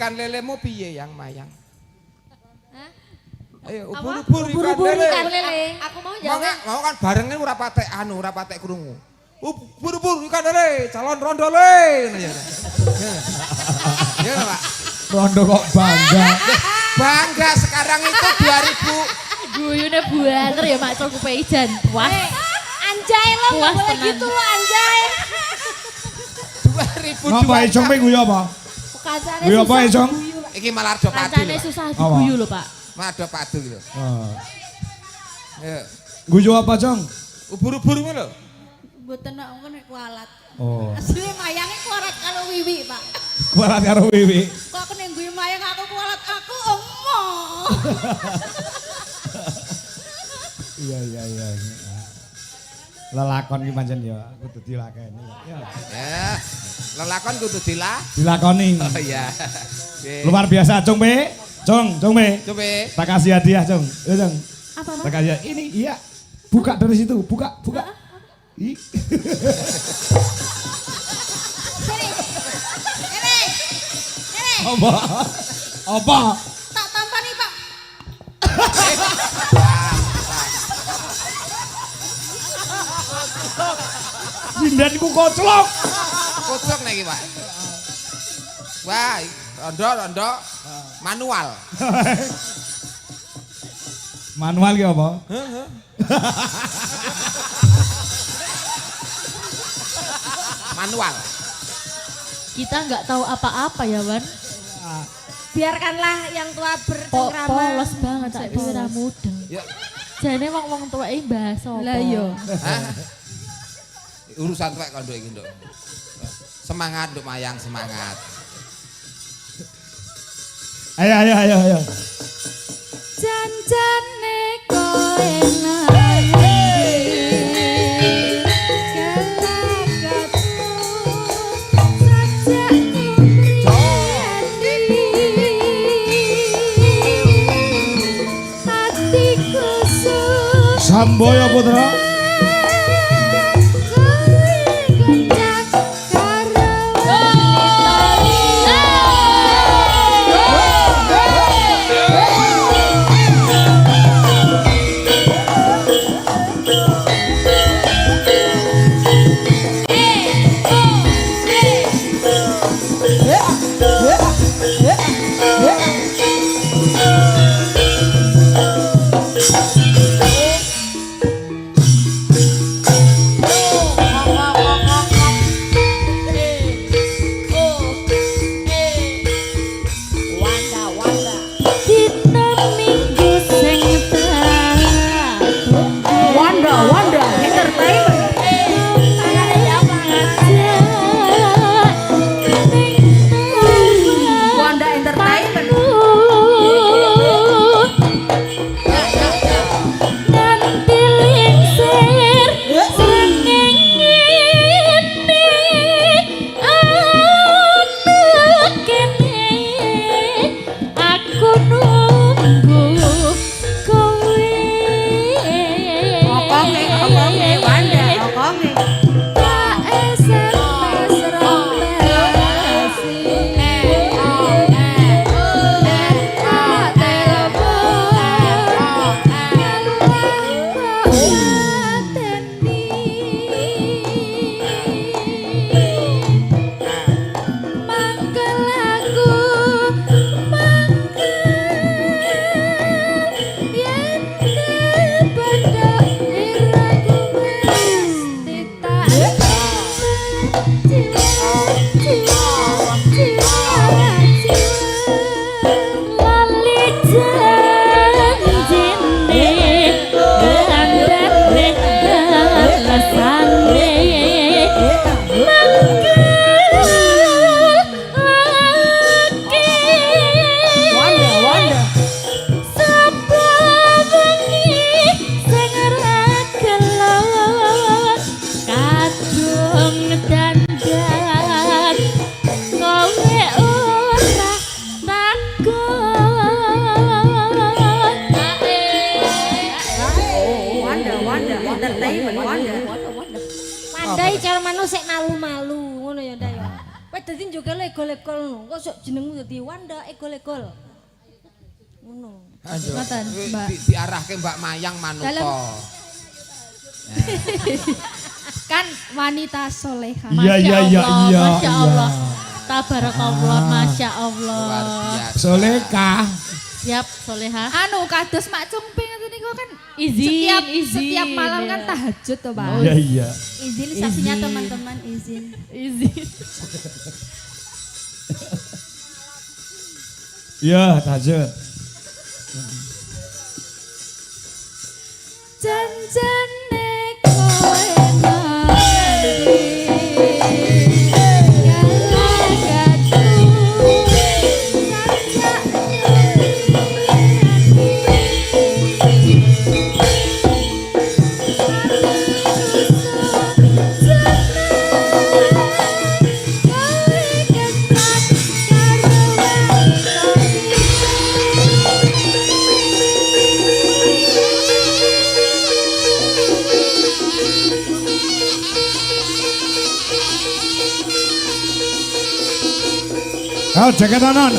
ikan lelemu piye yang mayang? Ayo ubur-ubur ikan lele. Aku mau jawab. Mau kan barengnya ora patek krungu. Ubur-ubur ikan lele, calon rondo le. Ya, Pak. Rondo kok bangga. Bangga sekarang itu 2000. Guyune buanter ya Mak Cok Peijan. Puas. Anjay lo enggak boleh gitu lo anjay. 2002. Ngapa Ejong pe guyu apa? Kancane Guyu apa Ejong? Iki malah do padu. Kancane susah diguyu lho, Pak. Malah do padu gitu. Ya. Guyu apa, Jong? Ubur-ubur ngono lho. Mboten ngono kualat. Oh. Asline mayange kualat karo Wiwi, Pak. Kualat karo Wiwi. Kok kene guyu mayang aku kualat aku omo. Iya. Lelakon ki pancen ya kudu dilakoni. Ya. Lelakon kudu dilakoni. Oh iya. Luar biasa, Jong Pe. Jong Pe. Coba. Tak kasih hadiah, Jong. Ya, Jong. Apa, Mas? Tak kasih ini, iya. Buka dari situ, buka. Ih. Ini. Apa? Tak tampani, Pak. Jindanku koclok. Kocok nih Pak. Wah, rondo manual. Manual ki apa? Manual. Kita nggak tahu apa-apa ya, Wan. Biarkanlah yang tua bercengkrama. Polos banget sak dhewe ra mudeng. Ya. Jane wong tuweke mbahas apa? Lah iya. Urusan tuwek kok nduk iki nduk. Semangat nduk mayang, semangat. Ayo. Janjane kowe Samboyo Putra. dadi njoke legol-legol ngono. Kok sok jenengmu dadi Wanda egol-egol. Ngono. Aduh, Ngoten, Mbak. Diarahke Mbak Mayang Manuto. Kan wanita soleha. Iya, iya, iya, iya. Masya Allah. Tabarakallah, Masya Luar Allah. biasa. Solekah. Siap, soleha. Anu kados Mak Cungping ngoten niku kan Izin, setiap malam kan ya. tahajud toh, Pak. Iya, iya. Izin saksinya Izin. teman-teman izin. Izin. Iya, tahajud. Janjane kowe ngerti galagatku Kau jaket anon.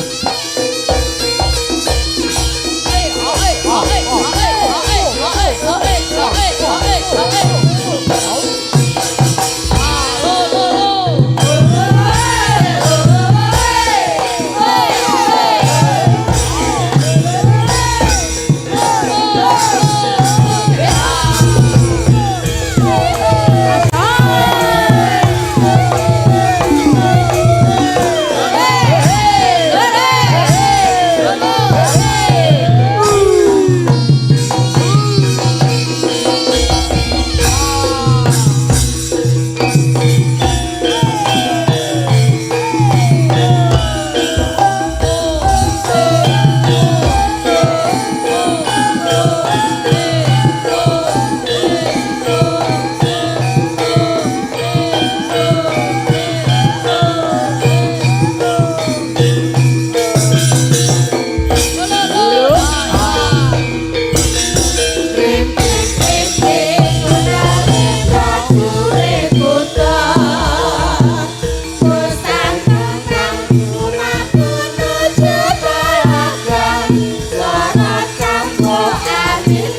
Suara cangkok angin,